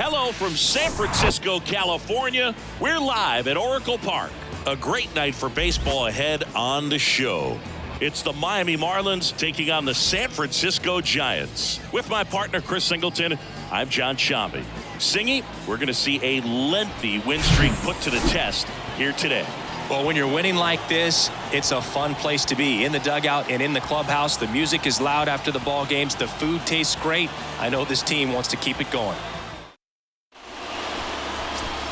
Hello from San Francisco, California. We're live at Oracle Park. A great night for baseball ahead on the show. It's the Miami Marlins taking on the San Francisco Giants. With my partner, Chris Singleton, I'm John Shambi. Singy, we're going to see a lengthy win streak put to the test here today. Well, when you're winning like this, it's a fun place to be. In the dugout and in the clubhouse, the music is loud after the ball games. The food tastes great. I know this team wants to keep it going.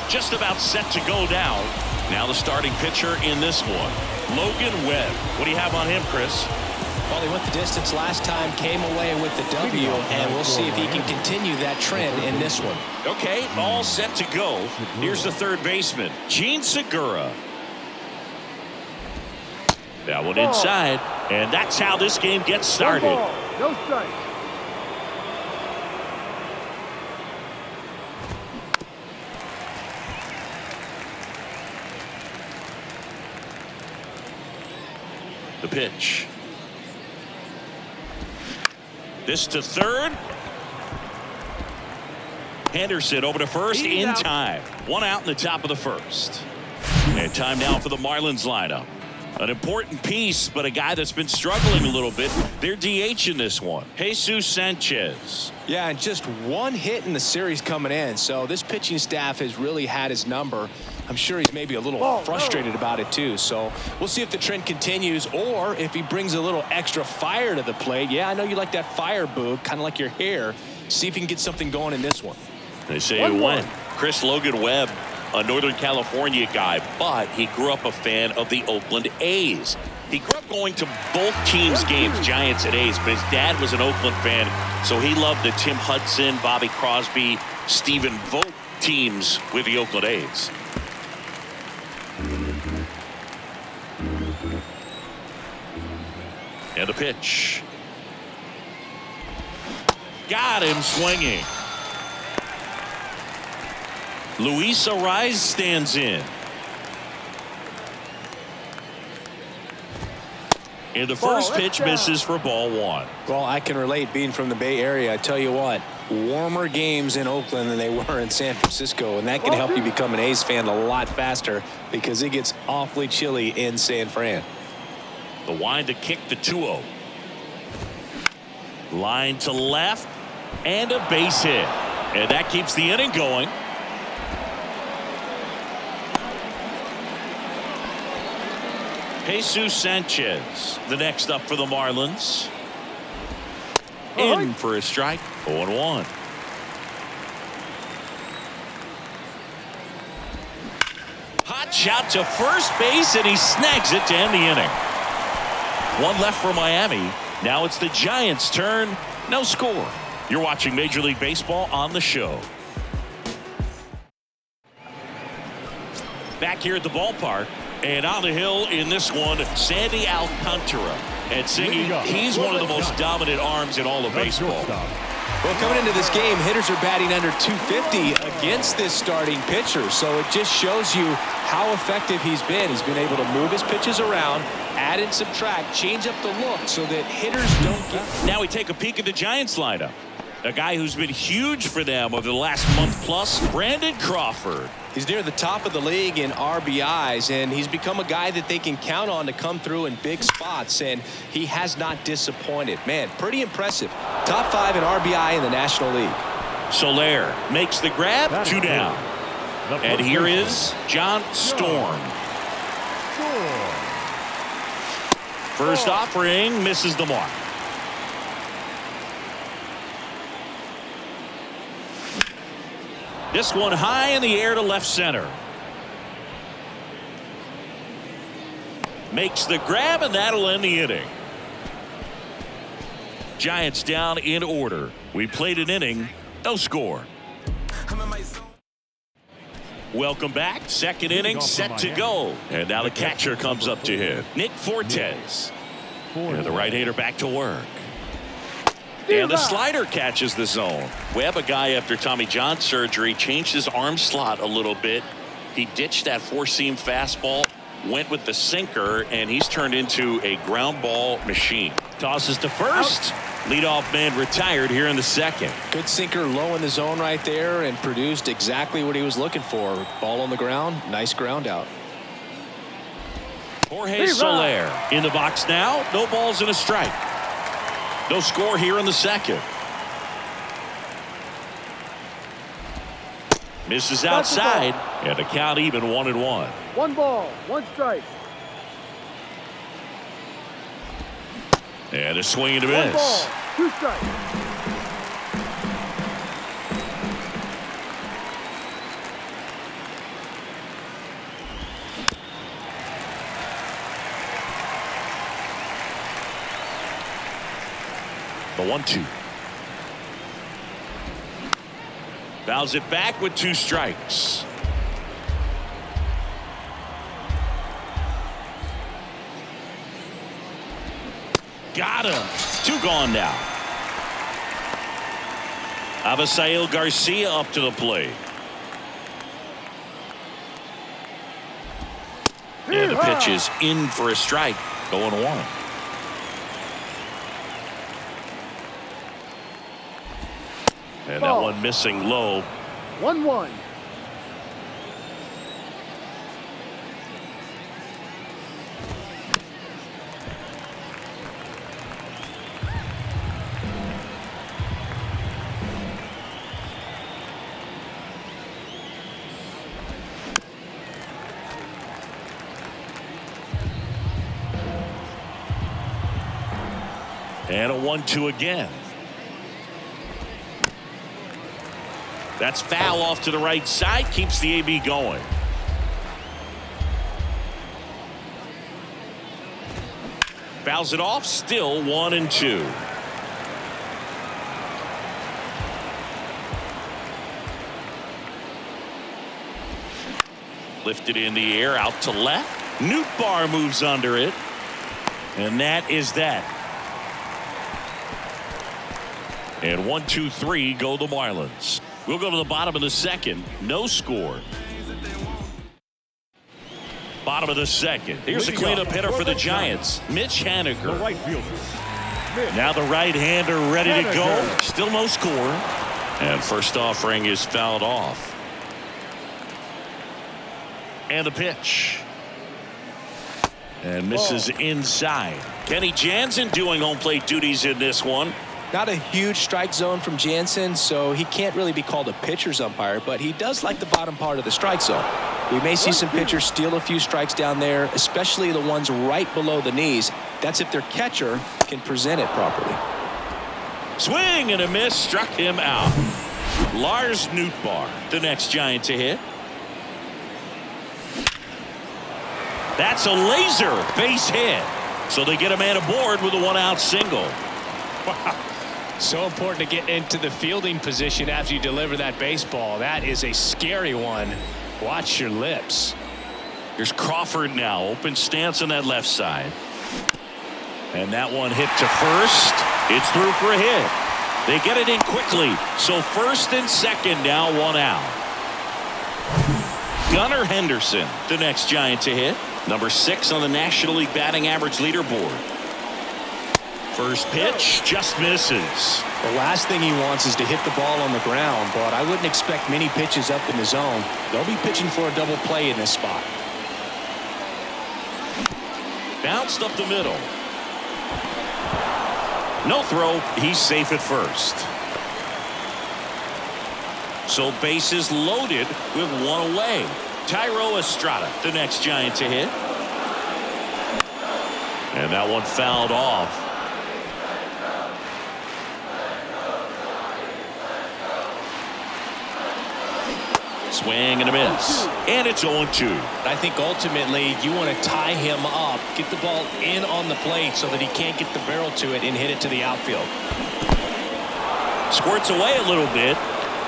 Just about set to go down. Now the starting pitcher in this one, Logan Webb. What do you have on him, Chris? Well, he went the distance last time, came away with the W, and we'll see if he can continue that trend in this one. Okay, all set to go. Here's the third baseman, Jean Segura. That one inside, and that's how this game gets started. No strike. The pitch. This to third. Henderson over to first in time. One out in the top of the first. And time now for the Marlins lineup. An important piece, but a guy that's been struggling a little bit. They're DH in this one. Jesus Sanchez. Yeah, and just one hit in the series coming in. So this pitching staff has really had his number. I'm sure he's maybe a little frustrated about it too. So we'll see if the trend continues or if he brings a little extra fire to the plate. Yeah, I know you like that fire, Boo, kind of like your hair. See if he can get something going in this one. They say it went. Chris Logan Webb, a Northern California guy, but he grew up a fan of the Oakland A's. He grew up going to both teams' games, Giants and A's, but his dad was an Oakland fan, so he loved the Tim Hudson, Bobby Crosby, Stephen Vogt teams with the Oakland A's. And the pitch. Got him swinging. Luis Arraez stands in. And the first pitch misses for ball one. Well, I can relate being from the Bay Area. I tell you what, warmer games in Oakland than they were in San Francisco, and that can help you become an A's fan a lot faster because it gets awfully chilly in San Fran. The wind to kick the 2-0. Line to left and a base hit. And that keeps the inning going. Jesus Sanchez, the next up for the Marlins. In for a strike, 0-1. Hot shot to first base, and he snags it to end the inning. One left for Miami. Now it's the Giants' turn. No score. You're watching Major League Baseball on the show. Back here at the ballpark. And on the hill in this one, Sandy Alcantara. And Singy, he's one of the most dominant arms in all of baseball. Well, coming into this game, hitters are batting under 250 against this starting pitcher. So it just shows you how effective he's been. He's been able to move his pitches around, add and subtract, change up the look so that hitters don't get. Now we take a peek at the Giants lineup. A guy who's been huge for them over the last month plus, Brandon Crawford. He's near the top of the league in RBIs, and he's become a guy that they can count on to come through in big spots, and he has not disappointed. Man, pretty impressive. Top 5 in RBI in the National League. Soler makes the grab, 2 down. And here is John Storm. First offering misses the mark. This one high in the air to left center. Makes the grab, and that'll end the inning. Giants down in order. We played an inning, no score. Welcome back. Second inning set to go. And now the catcher comes up to hit. Nick Fortes. And the right-hander back to work. And the slider catches the zone. Webb, a guy after Tommy John surgery, changed his arm slot a little bit. He ditched that four-seam fastball, went with the sinker, and he's turned into a ground ball machine. Tosses to first. Leadoff man retired here in the second. Good sinker low in the zone right there and produced exactly what he was looking for. Ball on the ground. Nice ground out. Jorge Soler in the box now. No balls and a strike. No score here in the second. Misses outside, and the count even 1-1. 1 ball, 1 strike. And a swing and a 1 miss. ball, 2 strikes. The 1-2. Fouls it back with 2 strikes. Got him. 2 gone now. Avisail Garcia up to the plate. And the pitch is in for a strike. Going 1. And that one missing low. 1-1. And a 1-2 again. That's foul off to the right side. Keeps the AB going. Fouls it off. Still 1-2. Lifted in the air out to left. Nootbaar moves under it. And that is that. And 1-2-3 go the Marlins. We'll go to the bottom of the second. No score. Bottom of the second. Here's a cleanup hitter for the Giants. Mitch Haniger. Right fielder. Now the right-hander ready to go. Still no score. And first offering is fouled off. And the pitch. And misses inside. Kenny Jansen doing home plate duties in this one. Not a huge strike zone from Jansen, so he can't really be called a pitcher's umpire, but he does like the bottom part of the strike zone. We may see some pitchers steal a few strikes down there, especially the ones right below the knees. That's if their catcher can present it properly. Swing and a miss, struck him out. Lars Nootbaar, the next Giant to hit. That's a laser base hit. So they get a man aboard with a 1-out single. So important to get into the fielding position after you deliver that baseball. That is a scary one. Watch your lips. Here's Crawford now. Open stance on that left side. And that one hit to first. It's through for a hit. They get it in quickly. So first and second now, 1 out. Gunnar Henderson, the next Giant to hit. Number 6 on the National League batting average leaderboard. First pitch just misses. The last thing he wants is to hit the ball on the ground, but I wouldn't expect many pitches up in the zone. They'll be pitching for a double play in this spot. Bounced up the middle. No throw. He's safe at first. So bases loaded with 1 away. Thairo Estrada, the next Giant to hit. And that one fouled off. Swing and a miss. And it's 0-2. I think ultimately you want to tie him up, get the ball in on the plate so that he can't get the barrel to it and hit it to the outfield. Squirts away a little bit.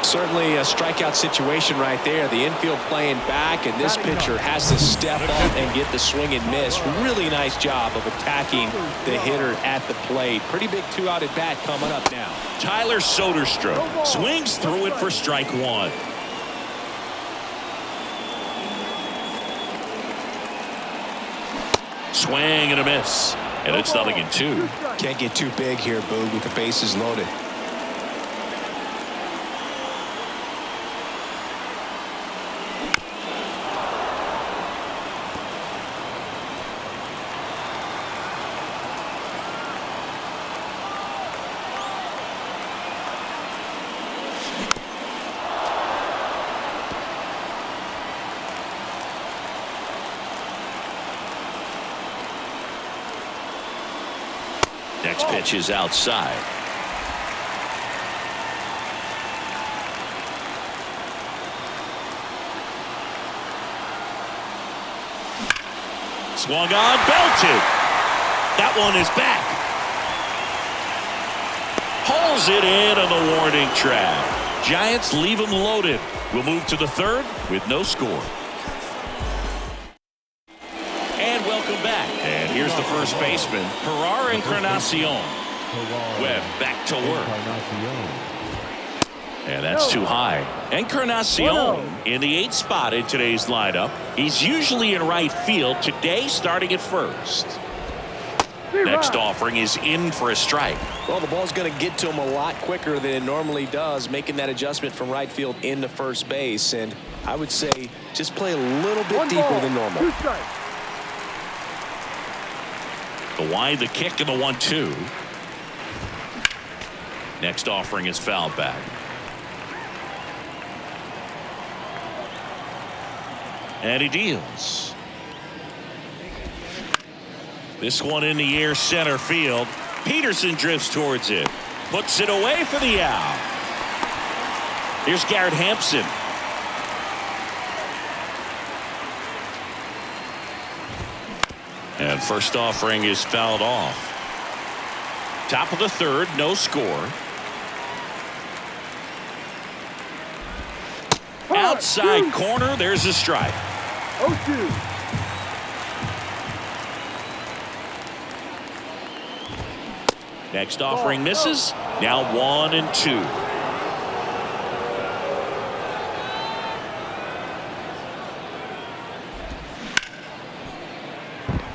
Certainly a strikeout situation right there. The infield playing back, and this pitcher has to step up and get the swing and miss. Really nice job of attacking the hitter at the plate. Pretty big 2-out at bat coming up now. Tyler Soderstrom swings through it for strike 1. swing and a miss. And it's 0-2. Can't get too big here, Boog, with the bases loaded. Next pitch is outside. Swung on, belted. That one is back. Hauls it in on the warning track. Giants leave him loaded. We'll move to the third with no score. And welcome back. And here's the first baseman, Gerard Encarnacion. Webb back to work. And that's too high. Encarnacion in the 8th spot in today's lineup. He's usually in right field. Today starting at first. Next offering is in for a strike. Well, the ball's going to get to him a lot quicker than it normally does, making that adjustment from right field into first base. And I would say just play a little bit deeper than normal. 2 strikes. The wide, the kick, and the 1-2. Next offering is fouled back. And he deals. This one in the air, center field. Peterson drifts towards it. Puts it away for the out. Here's Garrett Hampson. And first offering is fouled off. Top of the third, no score. Outside corner, there's a strike. 0-2. Next offering misses. Now 1-2.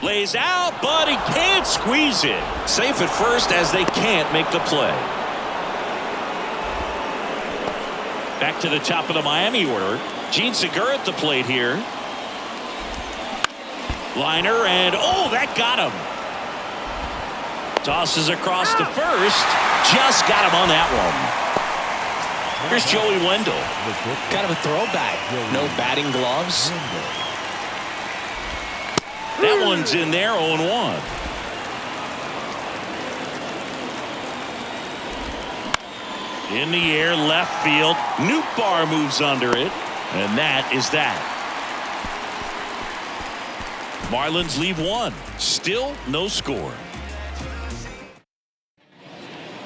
Lays out, but he can't squeeze it. Safe at first as they can't make the play. Back to the top of the Miami order. Gene Segura at the plate here. Liner, and oh, that got him. Tosses across to first. Just got him on that one. Here's Joey Wendell. Kind of a throwback. No batting gloves. That one's in there, 0-1. In the air, left field. Nootbaar moves under it. And that is that. Marlins leave one. Still no score.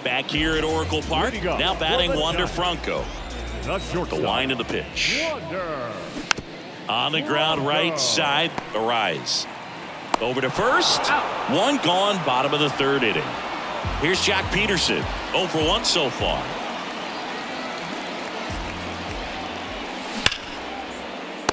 Back here at Oracle Park. Now batting Wander Franco. The line of the pitch. On the ground, right side. Arise. Over to first. One gone, bottom of the third inning. Here's Jack Peterson. 0 for 1 so far.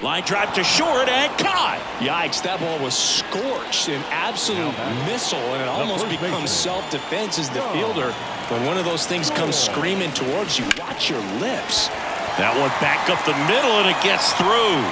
Line drive to short and caught. Yikes, that ball was scorched, an absolute missile, and it almost becomes self-defense as the fielder. When one of those things comes screaming towards you, watch your lips. That one back up the middle, and it gets through.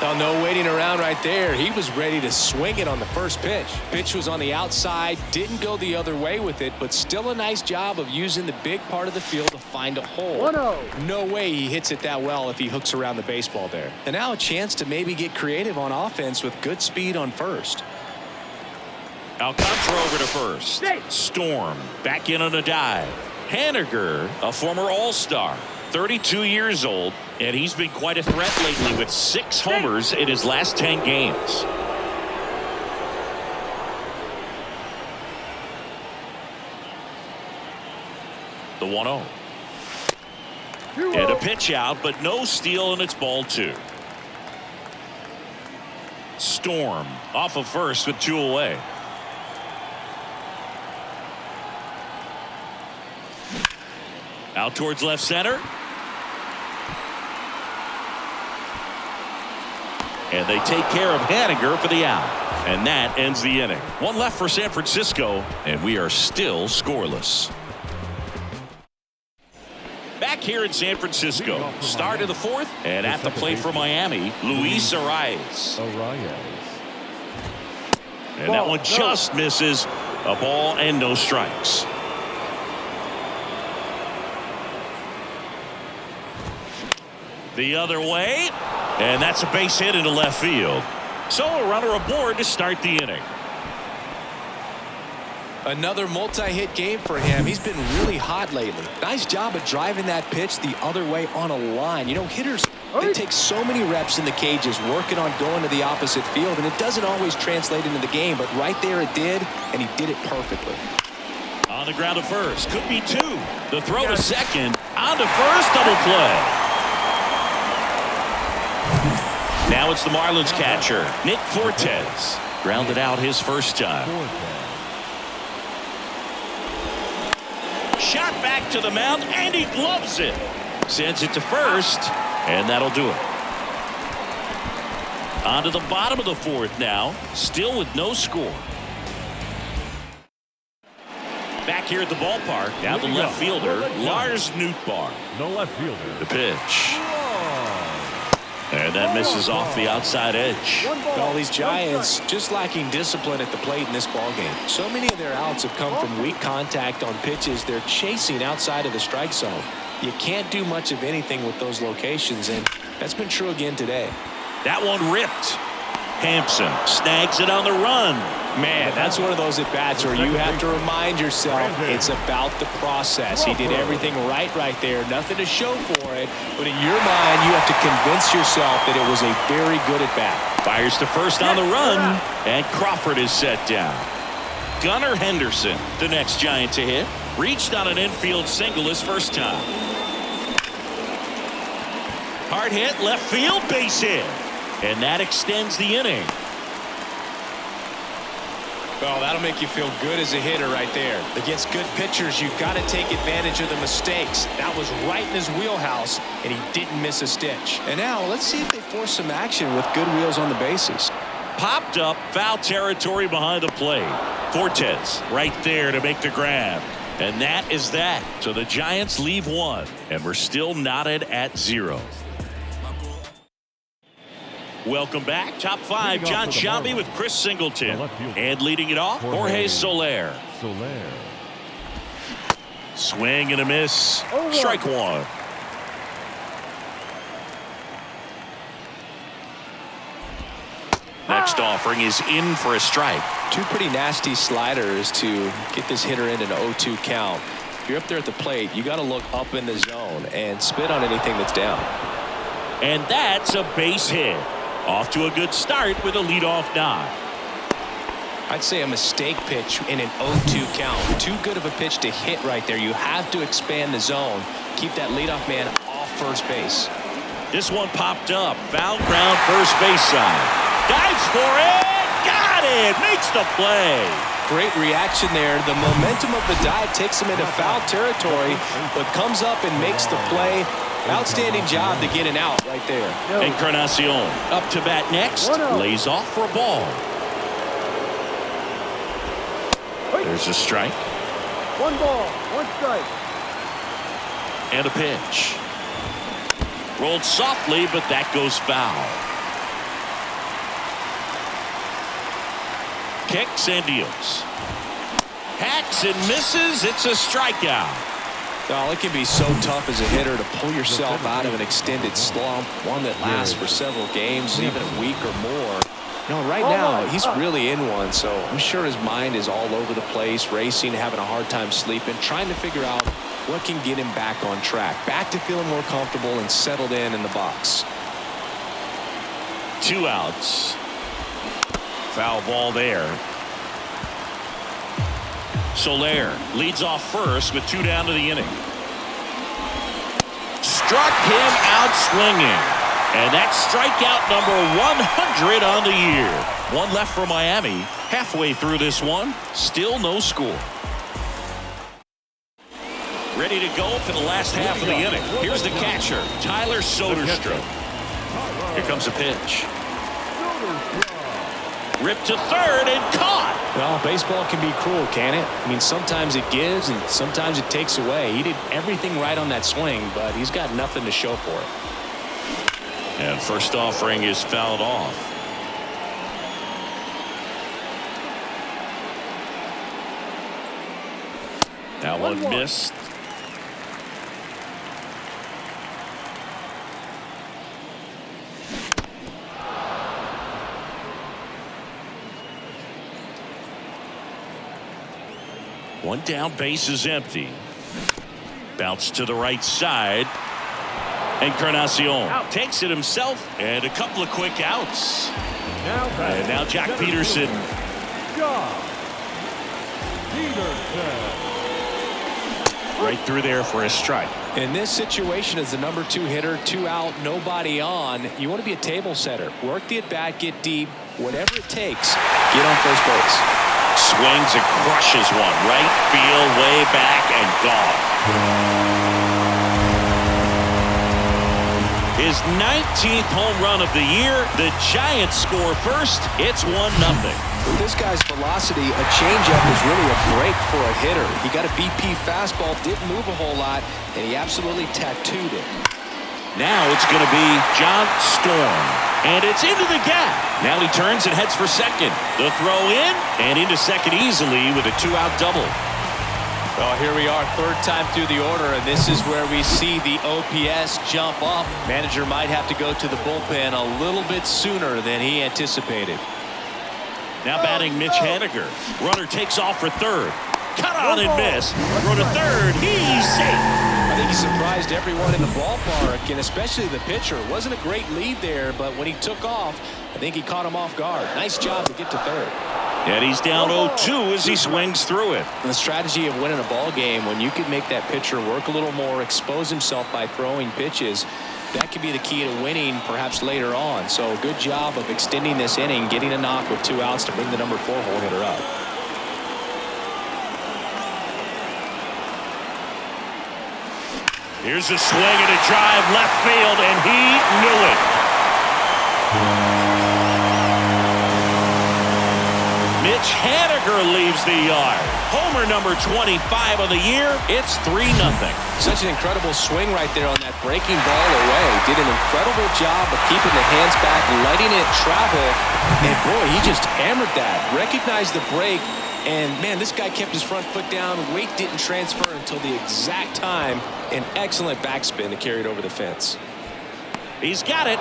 Oh, no waiting around right there. He was ready to swing it on the first pitch. Pitch was on the outside, didn't go the other way with it, but still a nice job of using the big part of the field to find a hole. 1-0. No way he hits it that well if he hooks around the baseball there. And now a chance to maybe get creative on offense with good speed on first. Alcantara over to first. Storm back in on a dive. Haniger, a former All-Star, 32 years old, and he's been quite a threat lately with 6 homers in his last 10 games. The 1-0. And a pitch out, but no steal, and it's ball 2. Storm off of first with 2 away. Out towards left center. and they take care of Haniger for the out. And that ends the inning. One left for San Francisco, and we are still scoreless. Back here in San Francisco, start of the fourth, and at the plate for Miami, Luis Arias. And that one just misses. A ball and no strikes. The other way, and that's a base hit into left field. So a runner aboard to start the inning. Another multi-hit game for him. He's been really hot lately. Nice job of driving that pitch the other way on a line. You know, hitters, they take so many reps in the cages working on going to the opposite field, and it doesn't always translate into the game, but right there it did, and he did it perfectly. On the ground to first. Could be two. The throw to second. On to first. Double play. Now it's the Marlins catcher, Nick Fortes. Grounded out his first time. Shot back to the mound, and he gloves it. Sends it to first, and that'll do it. On to the bottom of the fourth now, still with no score. Back here at the ballpark, now the left fielder, Lars Nootbaar. No left fielder. The pitch. And that misses off the outside edge. All these Giants just lacking discipline at the plate in this ballgame. So many of their outs have come from weak contact on pitches they're chasing outside of the strike zone. You can't do much of anything with those locations, and that's been true again today. That one ripped. Hampson snags it on the run. Man, that's one of those at-bats where you have to remind yourself it's about the process. He did everything right there. Nothing to show for it. But in your mind, you have to convince yourself that it was a very good at-bat. Fires to first on the run. And Crawford is set down. Gunnar Henderson, the next Giant to hit. Reached on an infield single his first time. Hard hit, left field, base hit. And that extends the inning. Well, that'll make you feel good as a hitter right there. Against good pitchers, you've got to take advantage of the mistakes. That was right in his wheelhouse, and he didn't miss a stitch. And now, let's see if they force some action with good wheels on the bases. Popped up, foul territory behind the plate. Fortes right there to make the grab. And that is that. So the Giants leave one, and we're still knotted at 0. Welcome back. Top 5, John Sciambi with Chris Singleton. And leading it off, Jorge Soler. Swing and a miss. Strike one. Next offering is in for a strike. Two pretty nasty sliders to get this hitter in an 0-2 count. If you're up there at the plate, you got to look up in the zone and spit on anything that's down. And that's a base hit. Off to a good start with a leadoff knock. I'd say a mistake pitch in an 0-2 count. Too good of a pitch to hit right there. You have to expand the zone. Keep that leadoff man off first base. This one popped up. Foul ground first base side. Dives for it. Got it. Makes the play. Great reaction there. The momentum of the dive takes him into foul territory, but comes up and makes the play. Outstanding job to get an out right there. Encarnacion up to bat next. Lays off for a ball. There's a strike. 1 ball, 1 strike. And a pitch. Rolled softly, but that goes foul. Kicks and deals. Hacks and misses. It's a strikeout. Oh, it can be so tough as a hitter to pull yourself out of an extended slump, one that lasts for several games, even a week or more. No, right now, he's really in one, so I'm sure his mind is all over the place, racing, having a hard time sleeping, trying to figure out what can get him back on track, back to feeling more comfortable and settled in the box. 2 outs. Foul ball there. Soler leads off first with 2 down to the inning. Struck him out swinging. And that's strikeout number 100 on the year. 1 left for Miami. Halfway through this one, still no score. Ready to go for the last half of the inning. Here's the catcher, Tyler Soderstrom. Here comes a pitch. Ripped to third and caught. Well, baseball can be cruel, can it? I mean, sometimes it gives and sometimes it takes away. He did everything right on that swing, but he's got nothing to show for it. And first offering is fouled off. That one missed. One down, base is empty. Bounce to the right side. Encarnacion takes it himself, and a couple of quick outs. And now Jack Peterson. Right through there for a strike. In this situation, as the number 2 hitter, 2 out, nobody on, you want to be a table setter. Work the at bat, get deep, whatever it takes, get on first base. Swings and crushes one. Right field, way back, and gone. His 19th home run of the year. The Giants score first. It's 1-0. With this guy's velocity, a changeup is really a break for a hitter. He got a BP fastball, didn't move a whole lot, and he absolutely tattooed it. Now it's going to be John Storm. And it's into the gap. Now he turns and heads for second. The throw in and into second easily with a 2-out double. Well, here we are, third time through the order, and this is where we see the OPS jump up. Manager might have to go to the bullpen a little bit sooner than he anticipated. Now batting Mitch Haniger. Runner takes off for third. Cut on and miss. Throw to third. He's safe. I think he surprised everyone in the ballpark, and especially the pitcher. It wasn't a great lead there, but when he took off, I think he caught him off guard. Nice job to get to third. And he's down 0-2 as he swings through it. The strategy of winning a ball game, when you can make that pitcher work a little more, expose himself by throwing pitches, that could be the key to winning perhaps later on. So good job of extending this inning, getting a knock with 2 outs to bring the number 4 hole hitter up. Here's a swing and a drive left field, and he knew it. Mitch Haniger leaves the yard. Homer number 25 of the year. It's 3-0. Such an incredible swing right there on that breaking ball away. Did an incredible job of keeping the hands back, letting it travel. And boy, he just hammered that. Recognized the break. And man, this guy kept his front foot down. Weight didn't transfer until the exact time. An excellent backspin to carry it over the fence. He's got it.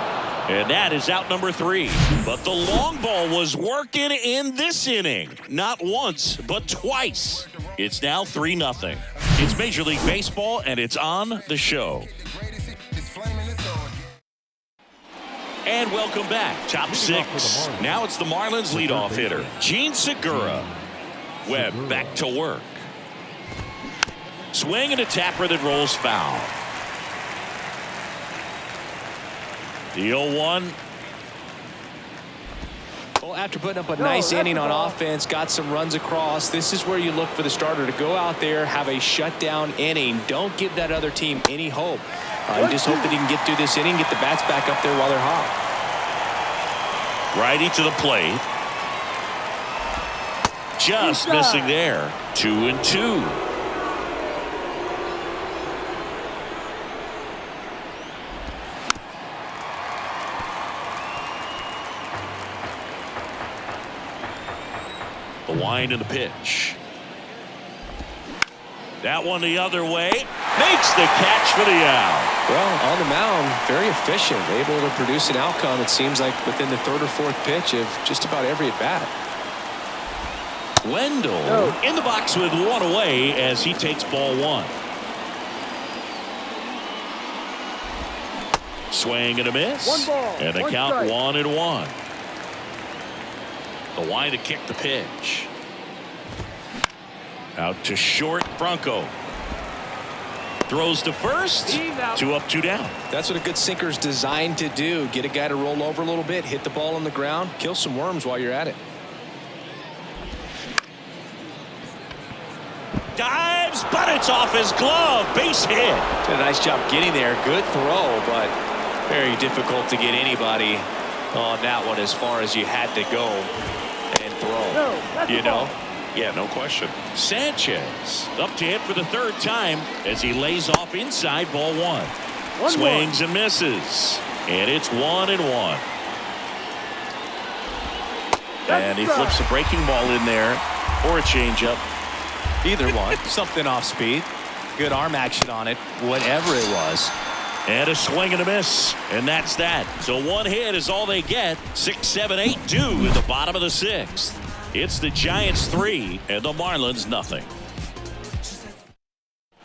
And that is out number 3. But the long ball was working in this inning. Not once, but twice. It's now 3-0. It's Major League Baseball, and it's on the show. And welcome back. Top 6. Now it's the Marlins leadoff hitter, Jean Segura. Webb back to work. Swing and a tapper that rolls foul. The 0-1. Well, after putting up a nice inning on offense, got some runs across, this is where you look for the starter to go out there, have a shutdown inning. Don't give that other team any hope. You just hope that he can get through this inning, get the bats back up there while they're hot. Righty to the plate. Just missing there. 2-2. The wind and the pitch. That one the other way. Makes the catch for the out. Well, on the mound, very efficient. Able to produce an outcome, it seems like, within the 3rd or 4th pitch of just about every at-bat. Wendell in the box with one away as he takes ball 1. Swing and a miss. And the count 1-1. The wind to kick the pitch. Out to short. Franco throws to first. 2 up, 2 down. That's what a good sinker's designed to do. Get a guy to roll over a little bit, hit the ball on the ground, kill some worms while you're at it. Dives, but it's off his glove. Base hit. Did a nice job getting there. Good throw, but very difficult to get anybody on that one as far as you had to go. throw. No, that's You the ball. know? Yeah, no question. Sanchez up to hit for the third time as he lays off inside ball one. Swings and misses. And it's 1-1. And he flips a breaking ball in there or a changeup. Either one. Something off speed. Good arm action on it. Whatever it was. And a swing and a miss. And that's that. So one hit is all they get. 6, 7, 8, 2 at the bottom of the sixth. It's the Giants 3 and the Marlins nothing.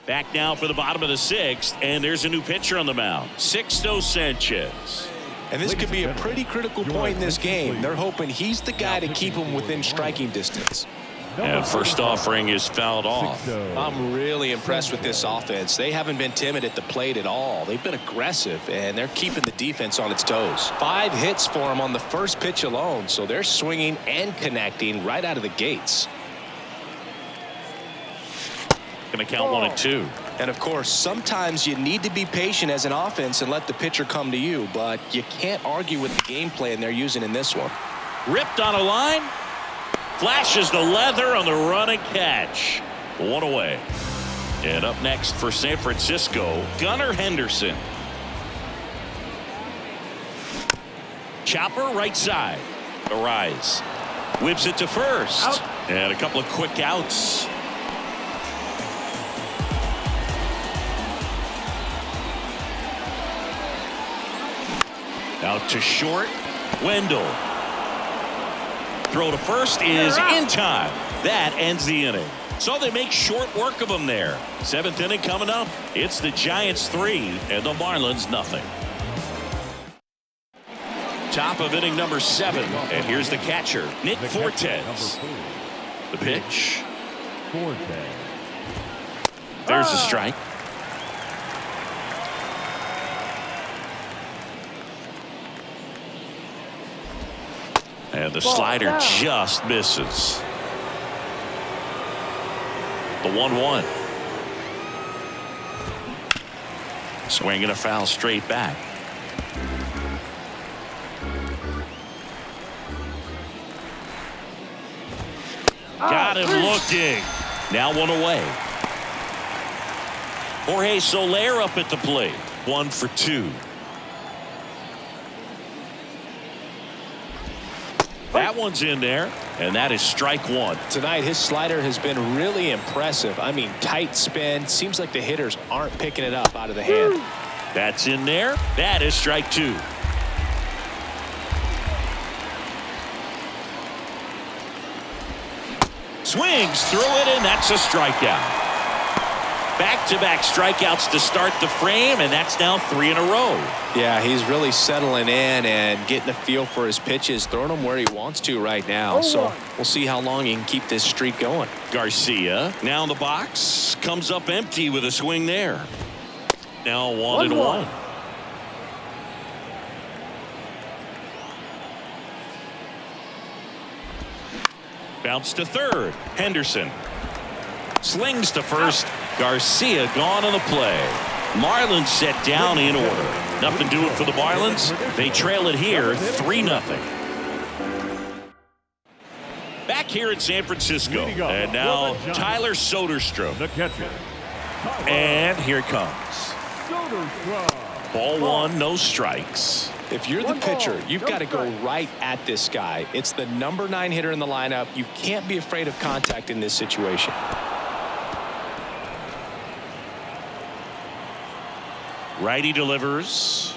Back now for the bottom of the sixth, and there's a new pitcher on the mound. Sixto Sanchez. And this could be a pretty critical point in this game. They're hoping he's the guy to keep him within striking distance. And first offering is fouled off. I'm really impressed with this offense. They haven't been timid at the plate at all. They've been aggressive, and they're keeping the defense on its toes. 5 hits for them on the first pitch alone, so they're swinging and connecting right out of the gates. Going to count 1-2. And of course, sometimes you need to be patient as an offense and let the pitcher come to you, but you can't argue with the game plan they're using in this one. Ripped on a line. Flashes the leather on the run and catch. 1 away. And up next for San Francisco, Gunnar Henderson. Chopper right side. Arise. Whips it to first. Out. And a couple of quick outs. Out to short. Wendell. Throw to first is in time. That ends the inning. So they make short work of them there. 7th inning coming up. It's the Giants 3 and the Marlins nothing. Top of inning number 7. And here's the catcher, Nick Fortes. The pitch. There's a strike. And the slider just misses. The 1-1. Swinging a foul straight back. Got him looking. Now 1 away. Jorge Soler up at the plate. 1 for 2. That one's in there, and that is strike 1. Tonight, his slider has been really impressive. I mean, tight spin. Seems like the hitters aren't picking it up out of the hand. That's in there. That is strike 2. Swings through it, and that's a strikeout. Back-to-back strikeouts to start the frame, and that's now 3 in a row. Yeah, he's really settling in and getting a feel for his pitches, throwing them where he wants to right now. So we'll see how long he can keep this streak going. Garcia now in the box, comes up empty with a swing there. Now 1-1. Bounce to third. Henderson slings to first. Garcia gone on the play. Marlins set down in order. Nothing doing for the Marlins. They trail it here 3-0. Back here in San Francisco. And now Tyler Soderstrom. The catcher. And here it comes. Ball 1, no strikes. If you're the pitcher, you've got to go right at this guy. It's the number 9 hitter in the lineup. You can't be afraid of contact in this situation. Righty delivers.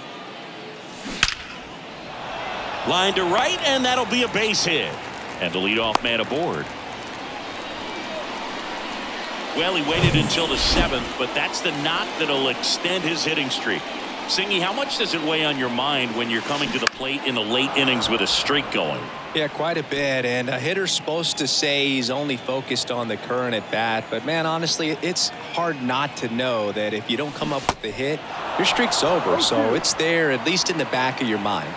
Line to right, and that'll be a base hit. And the leadoff man aboard. Well, he waited until the 7th, but that's the knock that'll extend his hitting streak. Singy, how much does it weigh on your mind when you're coming to the plate in the late innings with a streak going? Yeah, quite a bit. And a hitter's supposed to say he's only focused on the current at bat. But, man, honestly, it's hard not to know that if you don't come up with the hit, your streak's over. So it's there, at least in the back of your mind.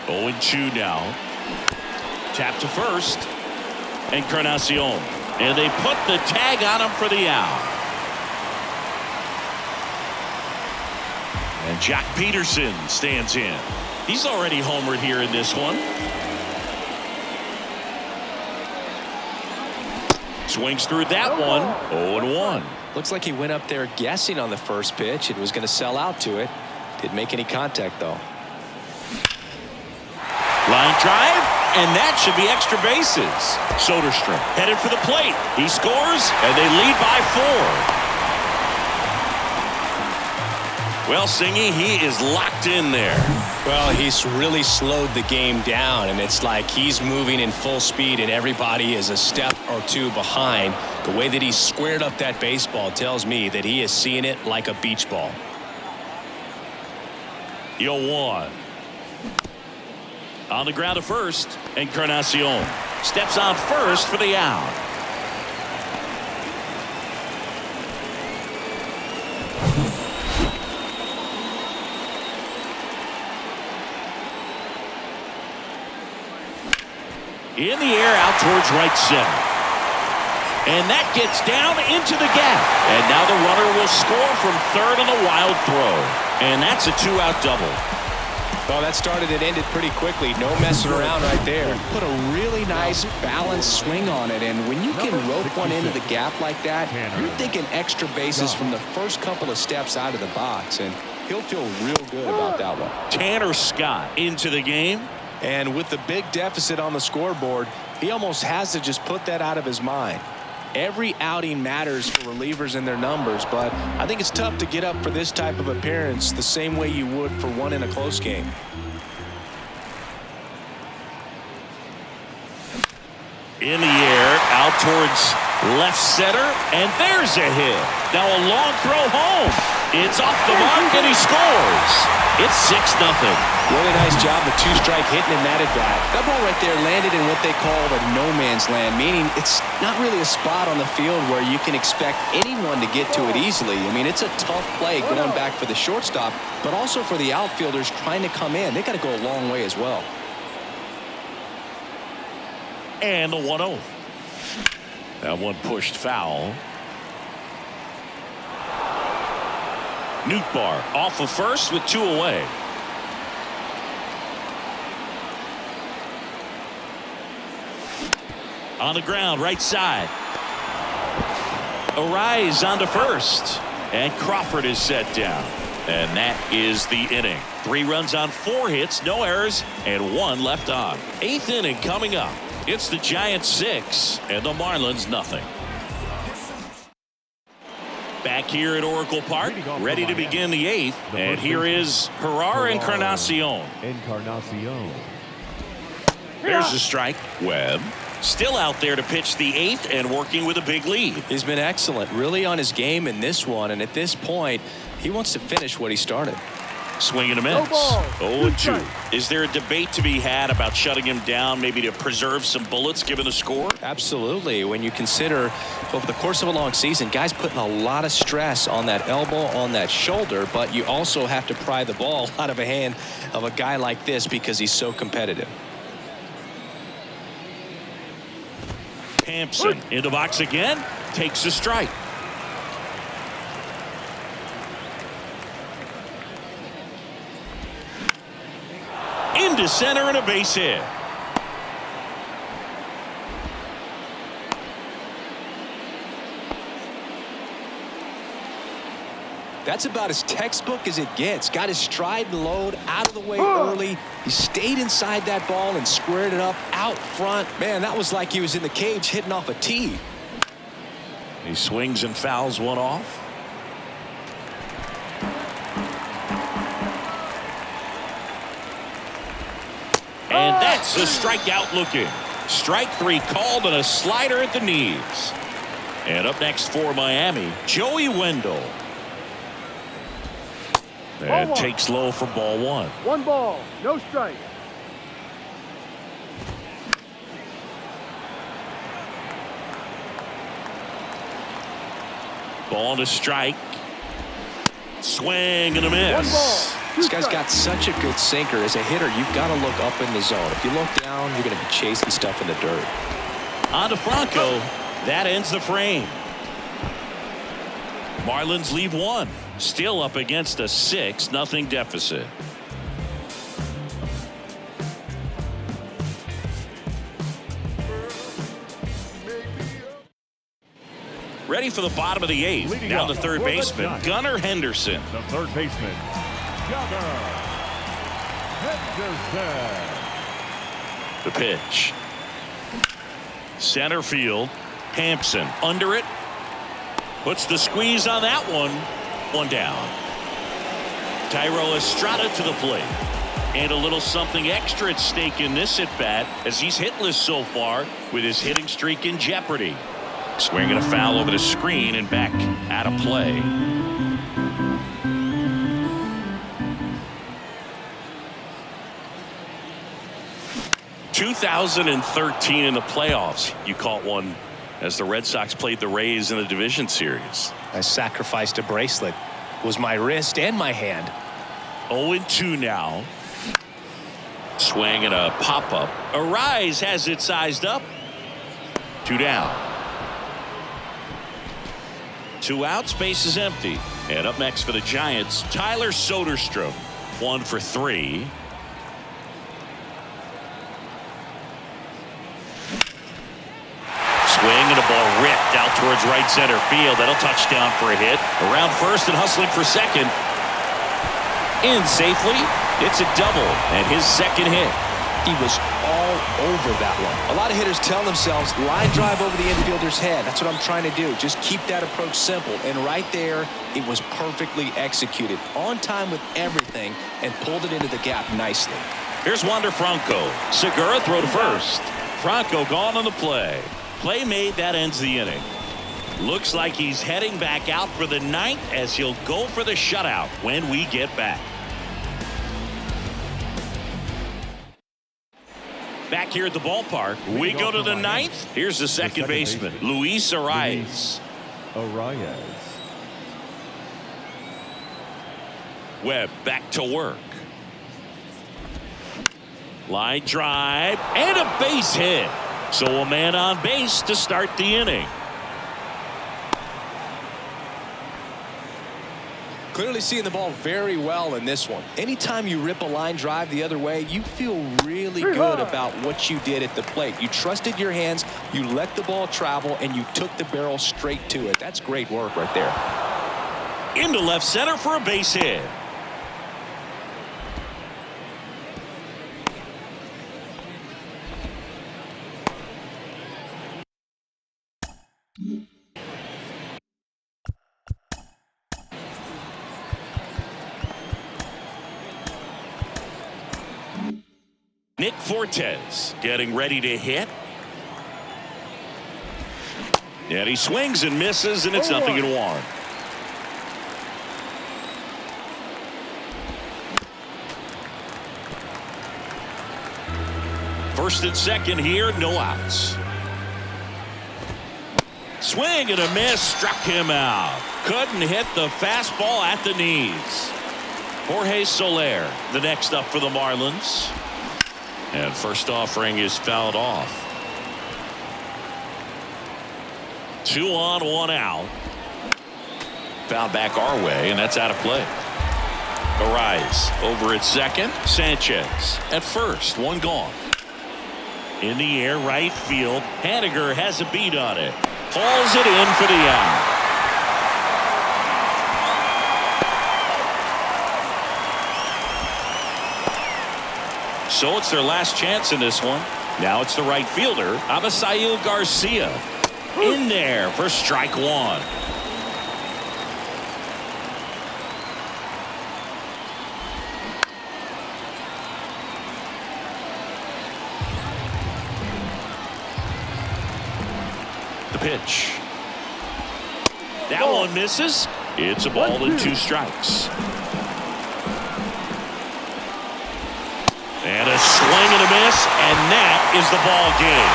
0-2 now. Tap to first. Encarnacion. And they put the tag on him for the out. And Jack Peterson stands in. He's already homered here in this one. Swings through that one. 0-1. Looks like he went up there guessing on the first pitch and was going to sell out to it. Didn't make any contact, though. Line drive, and that should be extra bases. Soderstrom headed for the plate. He scores, and they lead by 4. Well, Singy, he is locked in there. Well, he's really slowed the game down, and it's like he's moving in full speed, and everybody is a step or two behind. The way that he squared up that baseball tells me that he is seeing it like a beach ball. 0-1. On the ground to first, Encarnacion steps on first for the out. In the air out towards right center. And that gets down into the gap. And now the runner will score from third on the wild throw. And that's a 2-out double. Well, that started and ended pretty quickly. No messing around right there. Put a really nice balanced swing on it. And when you can rope one into the gap like that, you're thinking extra bases from the first couple of steps out of the box. And he'll feel real good about that one. Tanner Scott into the game. And with the big deficit on the scoreboard, he almost has to just put that out of his mind. Every outing matters for relievers and their numbers, but I think it's tough to get up for this type of appearance the same way you would for one in a close game. In the air, out towards left center, and there's a hit. Now a long throw home. It's off the mark, and he scores. It's 6-0. Really nice job with two-strike hitting him that at bat. That ball right there landed in what they call the no-man's land, meaning it's not really a spot on the field where you can expect anyone to get to it easily. I mean, it's a tough play going back for the shortstop, but also for the outfielders trying to come in. They got to go a long way as well. And the 1-0. That one pushed foul. Nootbaar off of first with 2 away. On the ground, right side. Arise onto first. And Crawford is set down. And that is the inning. 3 runs on 4 hits, no errors, and 1 left on. 8th inning coming up. It's the Giants 6 and the Marlins nothing. Back here at Oracle Park, ready to begin the 8th. And here is Gerard Encarnacion. There's the strike. Webb still out there to pitch the 8th and working with a big lead. He's been excellent, really on his game in this one, and at this point, he wants to finish what he started. Swing and a miss. 0-2. Is there a debate to be had about shutting him down, maybe to preserve some bullets given the score? Absolutely. When you consider over the course of a long season, guys putting a lot of stress on that elbow, on that shoulder, but you also have to pry the ball out of a hand of a guy like this because he's so competitive. Hampson in the box again, takes a strike. Into center and a base hit. That's about as textbook as it gets. Got his stride and load out of the way early. He stayed inside that ball and squared it up out front. Man, that was like he was in the cage hitting off a tee. He swings and fouls one off. And that's a strikeout looking. Strike 3 called and a slider at the knees. And up next for Miami, Joey Wendell. And takes low for ball 1. 1 ball, no strike. Ball to strike. Swing and a miss. This guy's got such a good sinker. As a hitter, you've got to look up in the zone. If you look down, you're going to be chasing stuff in the dirt. On to Franco. That ends the frame. Marlins leave 1. Still up against a 6-0 deficit. Ready for the bottom of the 8th. Leading Now up the third for the baseman, Giants. Gunnar Henderson. The third baseman, Gunnar Henderson. The pitch. Center field. Hampson under it. Puts the squeeze on that one. One down. Thairo Estrada to the plate. And a little something extra at stake in this at-bat as he's hitless so far with his hitting streak in jeopardy. Swinging a foul over the screen and back out of play. ...2013 in the playoffs. You caught one as the Red Sox played the Rays in the division series. I sacrificed a bracelet. It was my wrist and my hand. 0-2 now. Swing and a pop-up. Arise has it sized up. 2 down. 2 outs, base is empty. And up next for the Giants, Tyler Soderstrom. 1 for 3. Swing and a ball ripped out towards right center field. That'll touch down for a hit. Around first and hustling for second. In safely. It's a double and his second hit. He was all over that one. A lot of hitters tell themselves line drive over the infielder's head. That's what I'm trying to do. Just keep that approach simple. And right there, it was perfectly executed. On time with everything and pulled it into the gap nicely. Here's Wander Franco. Segura throw to first. Franco gone on the play. Play made, that ends the inning. Looks like he's heading back out for the 9th as he'll go for the shutout when we get back. Back here at the ballpark, we go to the 9th. Here's the second baseman, Luis Arias. Webb back to work. Line drive and a base hit. So a man on base to start the inning. Clearly seeing the ball very well in this one. Anytime you rip a line drive the other way, you feel really good about what you did at the plate. You trusted your hands, you let the ball travel, and you took the barrel straight to it. That's great work right there. Into left center for a base hit. Nick Fortes getting ready to hit. And he swings and misses, and it's 0-1. First and second here, no outs. Swing and a miss, struck him out. Couldn't hit the fastball at the knees. Jorge Soler, the next up for the Marlins. And first offering is fouled off. 2 on, 1 out. Foul back our way, and that's out of play. Arise over at second. Sanchez at first. 1 gone. In the air, right field. Haniger has a beat on it. Hauls it in for the out. So it's their last chance in this one. Now it's the right fielder, Avisail Garcia. In there for strike 1. The pitch. That one misses. It's a ball and 2 strikes. And a swing and a miss, and that is the ball game.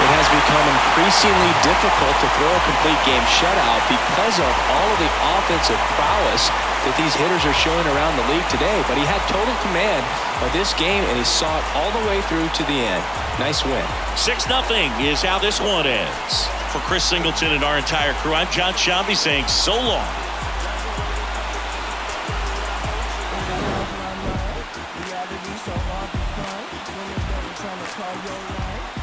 It has become increasingly difficult to throw a complete game shutout because of all of the offensive prowess that these hitters are showing around the league today. But he had total command of this game, and he saw it all the way through to the end. Nice win. 6-0 is how this one ends. For Chris Singleton and our entire crew, I'm John Shambi saying so long. so hard to find when the devil trying to call your line.